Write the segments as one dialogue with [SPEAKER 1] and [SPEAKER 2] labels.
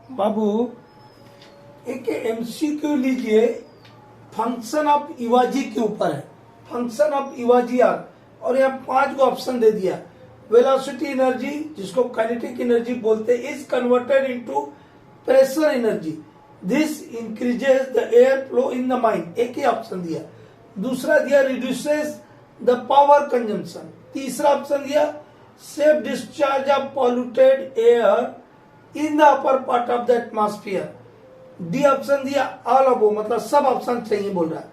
[SPEAKER 1] बाबू एक एमसीक्यू लीजिए, function of इवाजी के ऊपर है। फंक्शन ऑफ इवाजी आर, और यहाँ 5 को ऑप्शन दे दिया। वेलोसिटी एनर्जी, जिसको काइनेटिक एनर्जी बोलते हैं, is converted into pressure energy. This increases the air flow in the mind, एक ही ऑप्शन दिया। दूसरा दिया रिड्यूसेस द पावर कंजम्पशन। तीसरा ऑप्शन दिया safe discharge of polluted air in the upper part of the atmosphere. D option दिया all of, मतलब सब option सही बोल रहा है।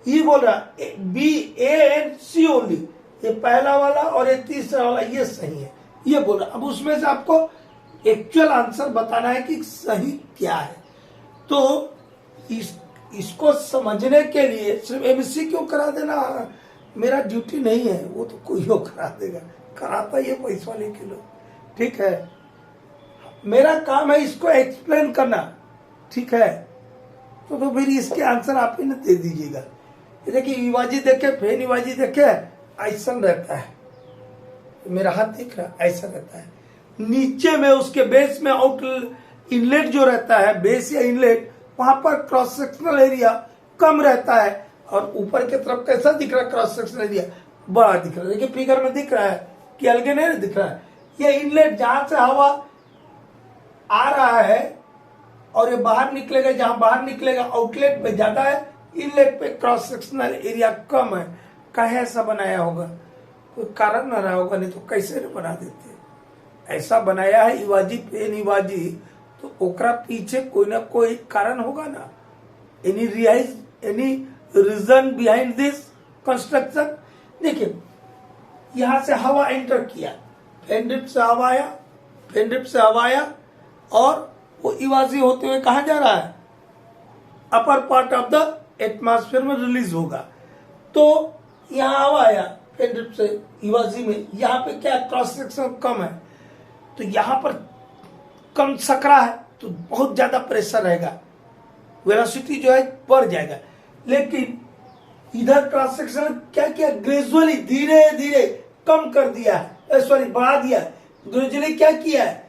[SPEAKER 1] ये बोल रहा है B, A and C only, ये पहला वाला और ये तीसरा वाला ये सही है, ये बोल रहा है। अब उसमें से आपको एक्चुअल आंसर बताना है कि सही क्या है। तो इसको समझने के लिए सिर्फ एमसीक्यू करा देना मेरा ड्यूटी नहीं है, वो तो कोई हो करा देगा, कराता ये पैसा लेके लो, ठीक है। मेरा काम है इसको एक्सप्लेन करना, ठीक है। तो फिर इसके आंसर आप ही ना दे दीजिएगा। देखिए इवाजी देखे, फेन इवाजी देखे, ऐसा रहता है, मेरा हाथ दिख रहा है, ऐसा रहता है। नीचे में उसके बेस में आउट इनलेट जो रहता है, बेस या इनलेट, वहां पर क्रॉस सेक्शनल एरिया कम रहता है, और ऊपर की तरफ कैसा दिख रहा है क्रॉस सेक्शनल एरिया, बड़ा दिख रहा है। देखिए फिगर में दिख रहा है कि अलगे नहीं दिख रहा है। ये इनलेट जहां से हवा आ रहा है और ये बाहर निकलेगा, जहां बाहर निकलेगा आउटलेट पे ज्यादा है, इनलेट पे क्रॉस सेक्शनल एरिया कम है। काहे ऐसा बनाया होगा, कोई कारण न रहा होगा, नहीं तो कैसे न बना देते। ऐसा बनाया है इवाजी पेन इवाजी, तो ओकरा पीछे कोई ना कोई कारण होगा ना। Any reason behind this construction. देखिए यहां से हवा एंटर किया, फेनड्रिप से हवा आया, फेनड्रिप से हवा आया, और वो इवाजी होते हुए कहा जा रहा है, upper part of the atmosphere में रिलीज होगा। तो यहाँ हवा आया फेनड्रिप से इवाजी में, यहाँ पे क्या क्रॉस सेक्शन कम है, तो यहाँ पर कम सकरा है, तो बहुत ज्यादा प्रेशर रहेगा, वेलोसिटी जो है बढ़ जाएगा। लेकिन इधर क्रॉस सेक्शन क्या किया, ग्रेजुअली धीरे धीरे कम कर दिया है, सॉरी बढ़ा दिया है। ग्रेजुअली क्या किया है,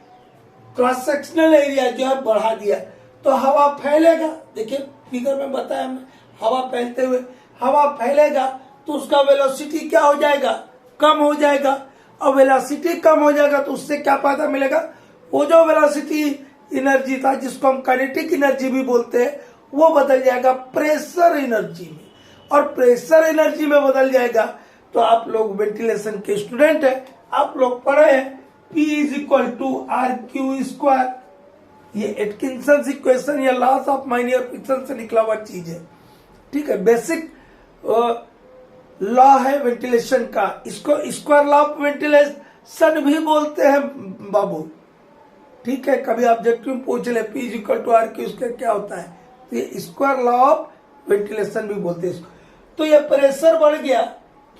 [SPEAKER 1] क्रॉस सेक्शनल एरिया जो है बढ़ा दिया, तो हवा फैलेगा। देखिए फिगर में बताया हमने, हवा फैलते हुए, हवा फैलेगा तो उसका वेलोसिटी क्या हो जाएगा, कम हो जाएगा। और वेलोसिटी कम हो जाएगा तो उससे क्या फायदा मिलेगा, वो जो वेलोसिटी एनर्जी था, जिसको हम काइनेटिक एनर्जी भी बोलते हैं, वो बदल जाएगा प्रेशर एनर्जी में, और प्रेशर एनर्जी में बदल जाएगा। तो आप लोग वेंटिलेशन के स्टूडेंट है, आप लोग पढ़े हैं P is equal to R Q square, ये एटकिंसन इक्वेशन या लॉस ऑफ माइनर फ्रिक्शन से निकला हुआ चीज है, ठीक है। बेसिक लॉ है वेंटिलेशन का, इसको स्क्वायर लॉ ऑफ वेंटिलेशन भी बोलते हैं बाबू, ठीक है। कभी ऑब्जेक्टिव पूछ ले P is equal to R Q, उसका क्या होता है, तो ये स्क्वायर लॉ ऑफ वेंटिलेशन भी बोलते हैं इसको। तो ये प्रेशर बढ़ गया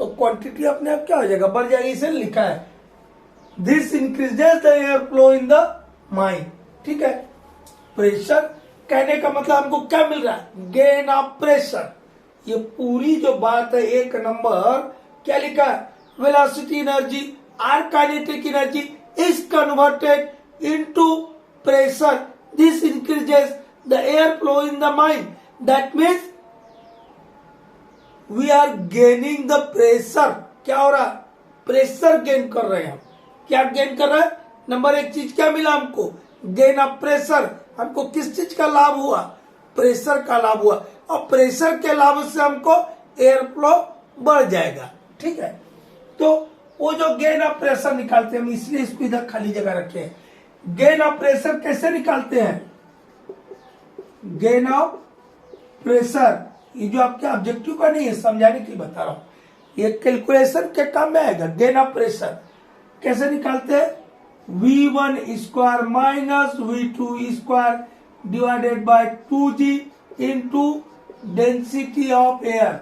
[SPEAKER 1] तो क्वांटिटी अपने आप क्या हो जाएगा, बढ़ जाएगी। इसे लिखा है this increases the air flow in the mind, ठीक है। प्रेशर कहने का मतलब हमको क्या मिल रहा है, गेन ऑफ प्रेशर। ये पूरी जो बात है, एक नंबर क्या लिखा है, velocity energy or kinetic energy is converted into pressure, this increases the air flow in the mind, that means we are gaining the pressure. क्या हो रहा है, प्रेशर गेन कर रहे हैं हम। क्या गेन कर रहे हैं, नंबर एक चीज क्या मिला हमको, गेन ऑफ प्रेशर। हमको किस चीज का लाभ हुआ, प्रेशर का लाभ हुआ, और प्रेशर के लाभ से हमको एयर फ्लो बढ़ जाएगा, ठीक है। तो वो जो गेन ऑफ प्रेशर निकालते हैं, हम इसलिए इसको इधर खाली जगह रखे हैं। गेन ऑफ प्रेशर कैसे निकालते हैं, गेन ऑफ प्रेशर, ये जो आपके ऑब्जेक्टिव का नहीं है, समझाने के लिए बता रहा हूं, ये कैलकुलेशन के काम में आएगा। गेन ऑफ प्रेशर कैसे निकालते हैं, V1 square minus V2 square divided by 2G into density of air.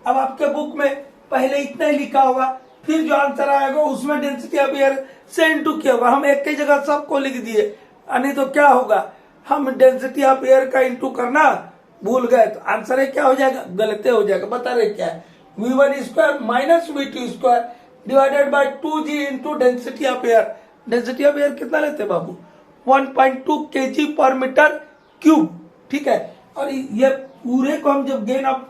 [SPEAKER 1] अब आपके बुक में पहले इतना ही लिखा होगा, फिर जो आंसर आएगा उसमें डेंसिटी ऑफ एयर से इंटू किया होगा। हम एक ही जगह सबको लिख दिए, नहीं तो क्या होगा, हम डेंसिटी ऑफ एयर का इंटू करना भूल गए तो आंसर क्या हो जाएगा, गलत हो जाएगा। बता रहे क्या है, V1 square minus V2 square divided by 2G into density of air. Density of air कितना लेते हैं बाबू, 1.2 kg पर मीटर क्यूब, ठीक है। और ये पूरे को हम जब गेन ऑफ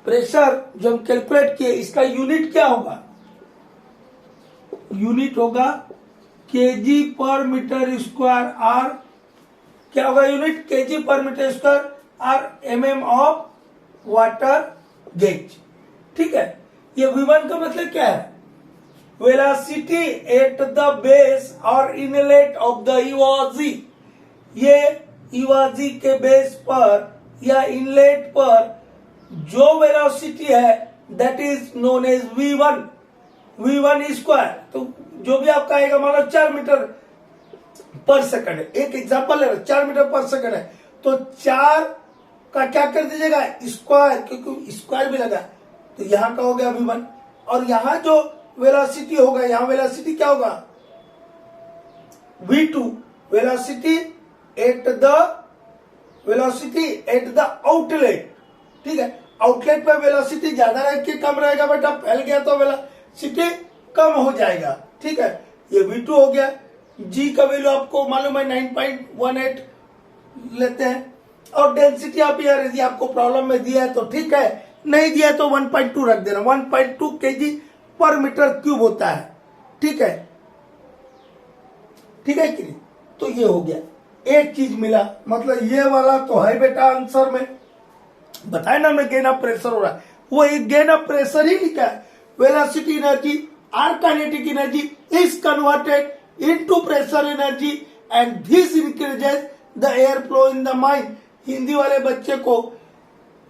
[SPEAKER 1] प्रेशर जो हम कैलकुलेट किए, इसका यूनिट क्या होगा, यूनिट होगा KG per metre square, or क्या होगा unit, kg per metre square, or mm of water gauge, ठीक है। ये V1 का मतलब क्या है, वेलोसिटी एट द बेस और इनलेट ऑफ द इवाजी, ये इवाजी के बेस पर या इनलेट पर जो वेलोसिटी है that is known as V1 square. तो जो भी आपका आएगा, मान लो 4 मीटर पर सेकंड है, एक एग्जांपल है, 4 मीटर पर सेकंड है, तो 4 का क्या कर दीजिएगा स्क्वायर, क्योंकि स्क्वायर भी लगा, तो यहां का हो गया V1। और यहां जो वेलोसिटी होगा, यहां वेलोसिटी क्या होगा V2, velocity at the outlet, ठीक है। आउटलेट पे वेलोसिटी ज्यादा रहे कि कम रहेगा बेटा, फैल गया तो वेलोसिटी कम हो जाएगा, ठीक है। ये V2 हो गया। G का वैल्यू आपको मालूम है 9.18 लेते हैं। और डेंसिटी ऑफ एयर यदि आपको प्रॉब्लम में दिया है तो ठीक है, नहीं दिया है तो 1.2 रख देना, 1.2 kg पर मीटर क्यूब होता है, ठीक है, ठीक है कि नहीं। तो ये हो गया, एक चीज मिला, मतलब ये वाला तो है बेटा आंसर में, बताए ना मैं गेन ऑफ प्रेशर हो रहा है, वो एक गेन ऑफ प्रेशर ही लिखा है। वेलोसिटी एनर्जी और kinetic energy is converted into pressure energy and this increases the air flow in the mind. Hindi वाले बच्चे को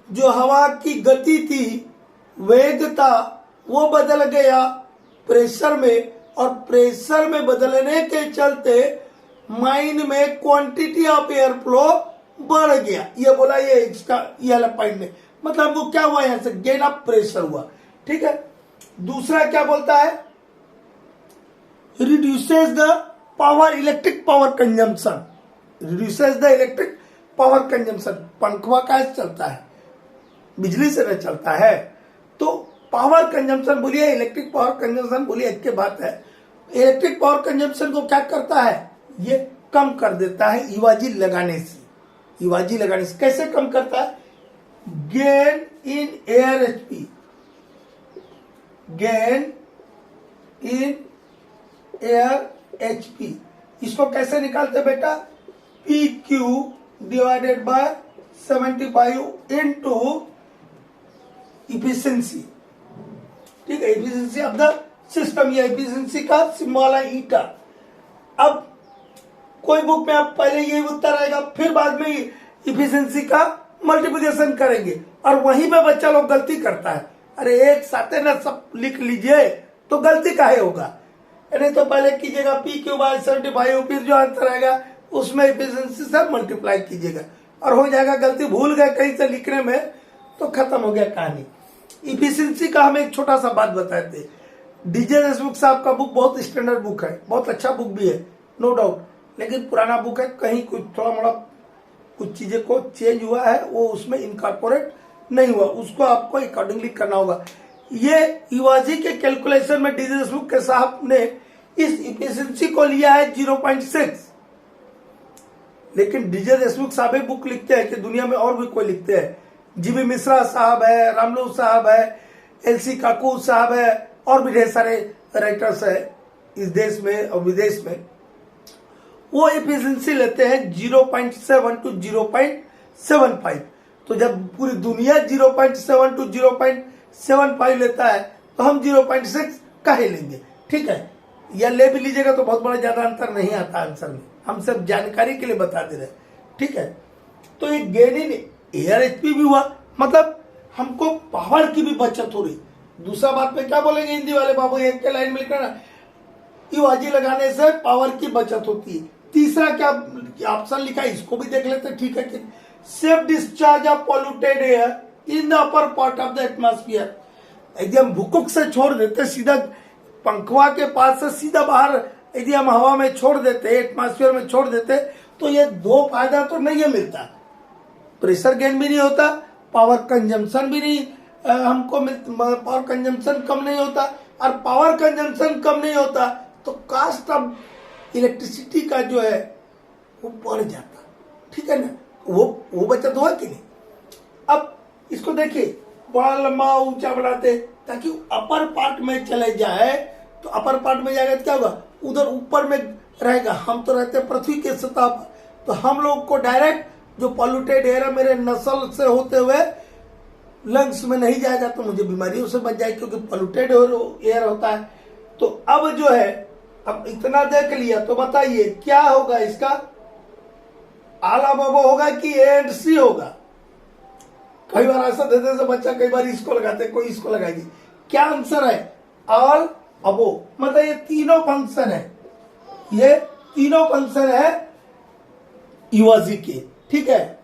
[SPEAKER 1] जो हवा की गति थी, वेग था, वो बदल गया प्रेशर में, और प्रेशर में बदलने के चलते माइंड में क्वांटिटी ऑफ एयर फ्लो बढ़ गया। ये बोला ये इसका ये वाला पॉइंट में, मतलब वो क्या हुआ, यहां से गेन ऑफ प्रेशर हुआ, ठीक है। दूसरा क्या बोलता है, reduces the power, electric power consumption, reduces the electric power consumption. पंखवा कैसे चलता है, बिजली से नहीं चलता है, तो पावर कंजम्पशन बोलिए, इलेक्ट्रिक पावर कंजम्पशन बोलिए, एक के बात है। इलेक्ट्रिक पावर कंजम्पशन को क्या करता है, ये कम कर देता है इवाजी लगाने से। इवाजी लगाने से कैसे कम करता है, gain in air HP, gain in air HP, इसको कैसे निकालते बेटा, P Q divided by 75 into efficiency, ठीक है, इफिशियंसी ऑफ द सिस्टम, ये इफिशियंसी का सिंबल है ईटा। अब कोई बुक में आप पहले ये उत्तर आएगा, फिर बाद में इफिशियंसी का मल्टीप्लिकेशन करेंगे, और वहीं पे बच्चा लोग गलती करता है। अरे एक साथ ना सब लिख लीजिए तो गलती काहे होगा, नहीं तो पहले कीजिएगा पी क्यू बाय 75, फिर जो आंसर आएगा उसमें इफिशियंसी से मल्टीप्लाई कीजिएगा, और हो जाएगा। गलती भूल गए कहीं से लिखने में तो खत्म हो गया कहानी। इफिशियंसी का हम एक छोटा सा बात बताते, डीजे देशमुख साहब का बुक बहुत स्टैंडर्ड बुक है, बहुत अच्छा बुक भी है, नो डाउट, लेकिन पुराना बुक है, कहीं कुछ थोड़ा मोड़ा कुछ चीजें को चेंज हुआ है, वो उसमें इनकॉर्पोरेट नहीं हुआ, उसको आपको अकॉर्डिंगली करना होगा। ये इवाजी के कैलकुलेशन में डीजे देशमुख के साहब ने इस इफिशियंसी को लिया है 0.6, लेकिन डीजे देशमुख साहब ही बुक लिखते हैं कि दुनिया में और भी कोई लिखते हैं, जीबी मिश्रा साहब है, रामलू साहब है, एलसी काकू साहब है, और भी ढेर सारे राइटर्स है इस देश में और विदेश में। वो एफिशिएंसी लेते हैं 0.7 टू 0.75। तो जब पूरी दुनिया 0.7 टू 0.75 लेता है तो हम 0.6 काहे लेंगे, ठीक है। या ले भी लीजिएगा तो बहुत बड़ा ज्यादा अंतर नहीं आता आंसर में, हम सब जानकारी के लिए बता दे रहे हैं, ठीक है। तो ये गेन इन एयर एचपी भी हुआ, मतलब हमको पावर की भी बचत हो रही। दूसरा बात में क्या बोलेंगे हिंदी वाले बाबू, एक के लाइन में लिखना ना, इवाजी लगाने से पावर की बचत होती है। तीसरा क्या ऑप्शन लिखा है, इसको भी देख लेते, ठीक है कि safe discharge of polluted air in the upper part of the atmosphere. यदि हम भूकुक से छोड़ देते, सीधा पंखवा के पास से सीधा बाहर यदि हम हवा में छोड़ देते, एटमॉस्फेयर में छोड़ देते, तो ये दो फायदा तो नहीं है मिलता, प्रेशर गेन भी नहीं होता, पावर कंजम्पशन भी नहीं हमको पावर कंजम्पशन कम नहीं होता, और पावर कंजम्पशन कम नहीं होता तो कास्ट ऑफ इलेक्ट्रिसिटी का जो है वो बढ़ जाता, ठीक है ना, वो बचत हुआ कि नहीं। अब इसको देखिए, बड़ा लंबा ऊंचा बनाते ताकि अपर पार्ट में चले जाए, तो अपर पार्ट में जाएगा तो क्या होगा, उधर ऊपर में रहेगा। हम तो रहते हैं पृथ्वी के सतह पर, तो हम लोग को डायरेक्ट जो पॉल्यूटेड एयर है मेरे नस्ल से होते हुए लंग्स में नहीं जाएगा, तो मुझे बीमारियों से बच जाएगी, क्योंकि पॉल्यूटेड एयर होता है। तो अब जो है, अब इतना देख लिया, तो बताइए क्या होगा इसका, आला बाबा होगा कि ए एंड सी होगा। कई बार ऐसा देते से बच्चा कई बार इसको लगाते, कोई इसको लगाएगी। क्या आंसर है, ऑल अबो, मतलब ये तीनों फंक्शन है, ये तीनों फंक्शन है युवाजी के, ठीक है।